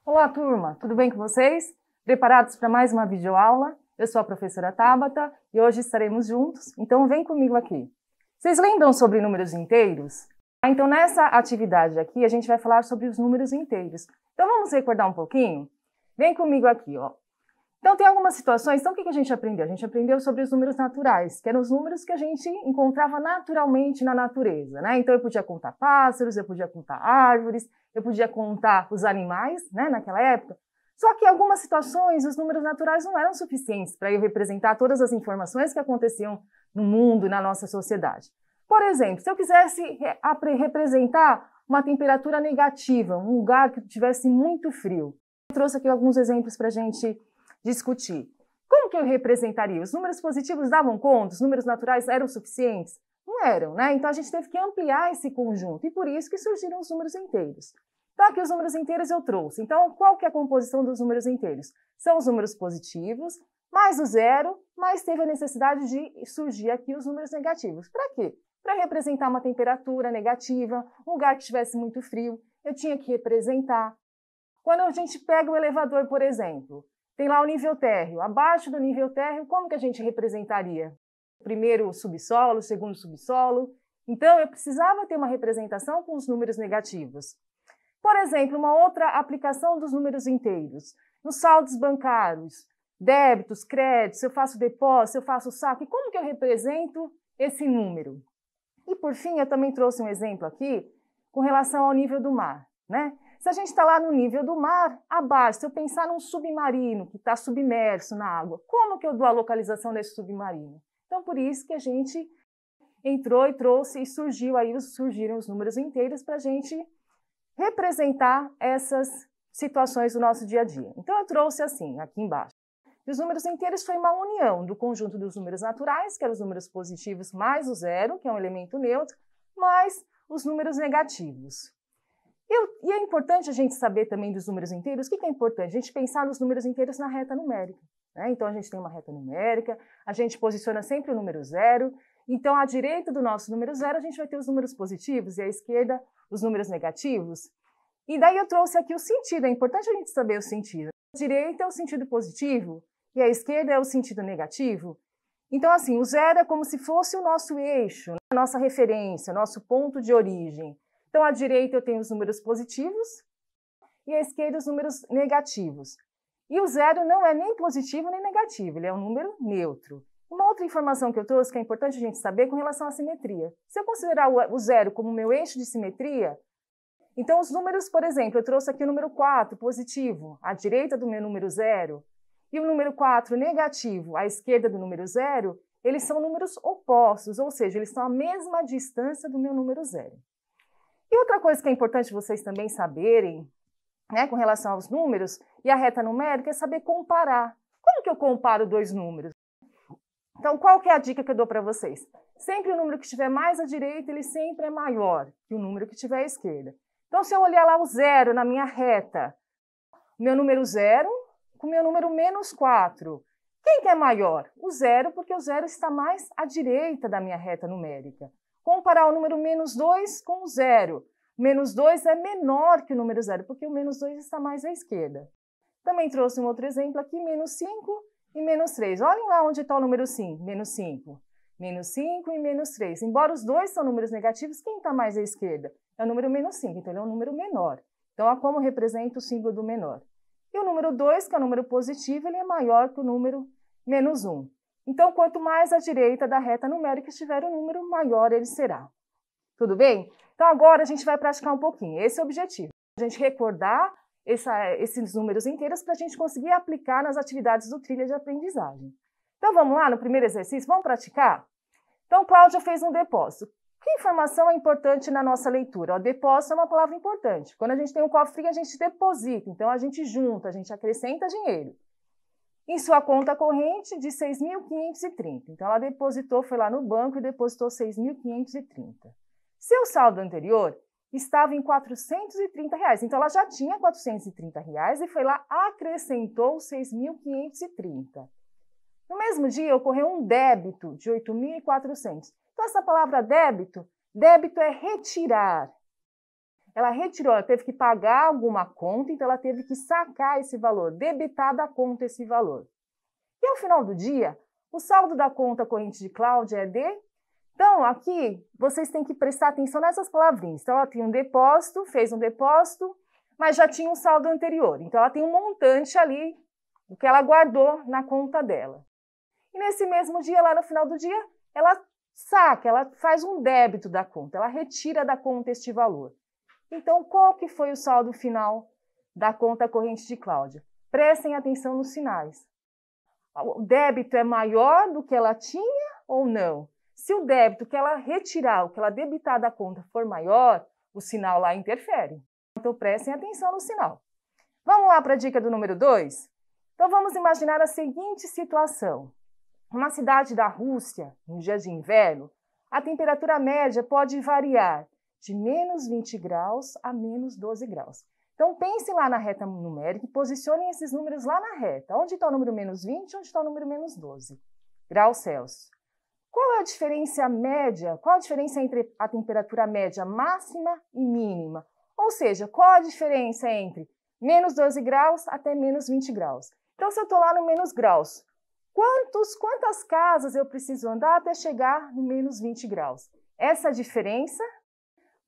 Olá, turma! Tudo bem com vocês? Preparados para mais uma videoaula? Eu sou a professora Tabata e hoje estaremos juntos, então vem comigo aqui. Vocês lembram sobre números inteiros? Então nessa atividade aqui a gente vai falar sobre os números inteiros. Então vamos recordar um pouquinho? Vem comigo aqui, ó. Então tem algumas situações, então o que a gente aprendeu? A gente aprendeu sobre os números naturais, que eram os números que a gente encontrava naturalmente na natureza, né? Então eu podia contar pássaros, eu podia contar árvores, eu podia contar os animais, né, naquela época. Só que em algumas situações os números naturais não eram suficientes para eu representar todas as informações que aconteciam no mundo e na nossa sociedade. Por exemplo, se eu quisesse representar uma temperatura negativa, um lugar que tivesse muito frio, eu trouxe aqui alguns exemplos para a gente discutir. Como que eu representaria? Os números positivos davam conta? Os números naturais eram suficientes? Não eram, né? Então a gente teve que ampliar esse conjunto e por isso que surgiram os números inteiros. Então aqui os números inteiros eu trouxe. Então qual que é a composição dos números inteiros? São os números positivos, mais o zero, mas teve a necessidade de surgir aqui os números negativos. Para quê? Para representar uma temperatura negativa, um lugar que estivesse muito frio, eu tinha que representar. Quando a gente pega o elevador, por exemplo, tem lá o nível térreo. Abaixo do nível térreo, como que a gente representaria? Primeiro subsolo, segundo subsolo. Então, eu precisava ter uma representação com os números negativos. Por exemplo, uma outra aplicação dos números inteiros. Nos saldos bancários, débitos, créditos, se eu faço depósito, se eu faço saque, como que eu represento esse número? E, por fim, eu também trouxe um exemplo aqui com relação ao nível do mar, né? Se a gente está lá no nível do mar, abaixo, se eu pensar num submarino que está submerso na água, como que eu dou a localização desse submarino? Então, por isso que a gente entrou e trouxe e surgiram os números inteiros para a gente representar essas situações do nosso dia a dia. Então, eu trouxe assim, aqui embaixo. E os números inteiros foi uma união do conjunto dos números naturais, que eram os números positivos, mais o zero, que é um elemento neutro, mais os números negativos. E é importante a gente saber também dos números inteiros. O que é importante? A gente pensar nos números inteiros na reta numérica, né? Então, a gente tem uma reta numérica, a gente posiciona sempre o número zero. Então, à direita do nosso número zero, a gente vai ter os números positivos e à esquerda, os números negativos. E daí eu trouxe aqui o sentido. É importante a gente saber o sentido. À direita é o sentido positivo e à esquerda é o sentido negativo. Então, assim, o zero é como se fosse o nosso eixo, a nossa referência, nosso ponto de origem. Então, à direita eu tenho os números positivos e à esquerda os números negativos. E o zero não é nem positivo nem negativo, ele é um número neutro. Uma outra informação que eu trouxe que é importante a gente saber com relação à simetria. Se eu considerar o zero como meu eixo de simetria, então os números, por exemplo, eu trouxe aqui o número 4, positivo, à direita do meu número zero, e o número 4, negativo, à esquerda do número zero, eles são números opostos, ou seja, eles estão à mesma distância do meu número zero. E outra coisa que é importante vocês também saberem, né, com relação aos números e a reta numérica, é saber comparar. Como que eu comparo dois números? Então, qual que é a dica que eu dou para vocês? Sempre o número que estiver mais à direita, ele sempre é maior que o número que estiver à esquerda. Então, se eu olhar lá o zero na minha reta, o meu número 0 com o meu número menos 4, quem que é maior? O zero, porque o zero está mais à direita da minha reta numérica. Comparar o número menos 2 com o zero. O menos 2 é menor que o número 0, porque o menos 2 está mais à esquerda. Também trouxe um outro exemplo aqui, menos 5 e menos 3. Olhem lá onde está o número 5, menos 5. Menos 5 e menos 3. Embora os dois são números negativos, quem está mais à esquerda? É o número menos 5, então ele é um número menor. Então, olha como representa o símbolo do menor. E o número 2, que é o número positivo, ele é maior que o número menos 1. Então, quanto mais à direita da reta numérica estiver o número, maior ele será. Tudo bem? Então, agora a gente vai praticar um pouquinho. Esse é o objetivo. A gente recordar esses números inteiros para a gente conseguir aplicar nas atividades do trilha de aprendizagem. Então, vamos lá no primeiro exercício? Vamos praticar? Então, Cláudia fez um depósito. Que informação é importante na nossa leitura? O depósito é uma palavra importante. Quando a gente tem um cofrinho, a gente deposita. Então, a gente junta, a gente acrescenta dinheiro. Em sua conta corrente de 6.530. Então, ela depositou, foi lá no banco e depositou 6.530. Seu saldo anterior estava em R$430. Então, ela já tinha R$430 e foi lá, acrescentou 6.530. No mesmo dia, ocorreu um débito de 8.400. Então, essa palavra débito é retirar. Ela retirou, ela teve que pagar alguma conta, então ela teve que sacar esse valor, debitar da conta esse valor. E ao final do dia, o saldo da conta corrente de Cláudia é de... Então, aqui, vocês têm que prestar atenção nessas palavrinhas. Então, ela tem um depósito, fez um depósito, mas já tinha um saldo anterior. Então, ela tem um montante ali, o que ela guardou na conta dela. E nesse mesmo dia, lá no final do dia, ela saca, ela faz um débito da conta, ela retira da conta este valor. Então, qual que foi o saldo final da conta corrente de Cláudia? Prestem atenção nos sinais. O débito é maior do que ela tinha ou não? Se o débito que ela retirar, o que ela debitar da conta for maior, o sinal lá interfere. Então, prestem atenção no sinal. Vamos lá para a dica do número 2? Então, vamos imaginar a seguinte situação. Uma cidade da Rússia, em dias de inverno, a temperatura média pode variar de menos 20 graus a menos 12 graus. Então, pensem lá na reta numérica e posicionem esses números lá na reta. Onde está o número menos 20 e onde está o número menos 12 graus Celsius. Qual é a diferença média? Qual a diferença entre a temperatura média máxima e mínima? Ou seja, qual a diferença entre menos 12 graus até menos 20 graus? Então, se eu estou lá no menos graus, quantas casas eu preciso andar até chegar no menos 20 graus? Essa diferença,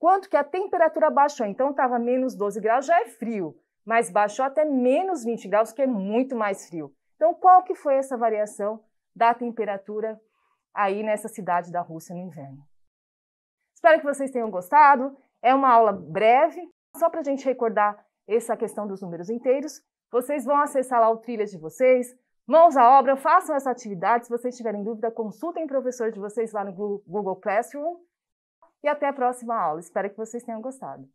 quanto que a temperatura baixou? Então, estava menos 12 graus, já é frio, mas baixou até menos 20 graus, que é muito mais frio. Então, qual que foi essa variação da temperatura aí nessa cidade da Rússia no inverno? Espero que vocês tenham gostado. É uma aula breve, só para a gente recordar essa questão dos números inteiros. Vocês vão acessar lá o Trilhas de vocês, mãos à obra, façam essa atividade. Se vocês tiverem dúvida, consultem o professor de vocês lá no Google Classroom. E até a próxima aula. Espero que vocês tenham gostado.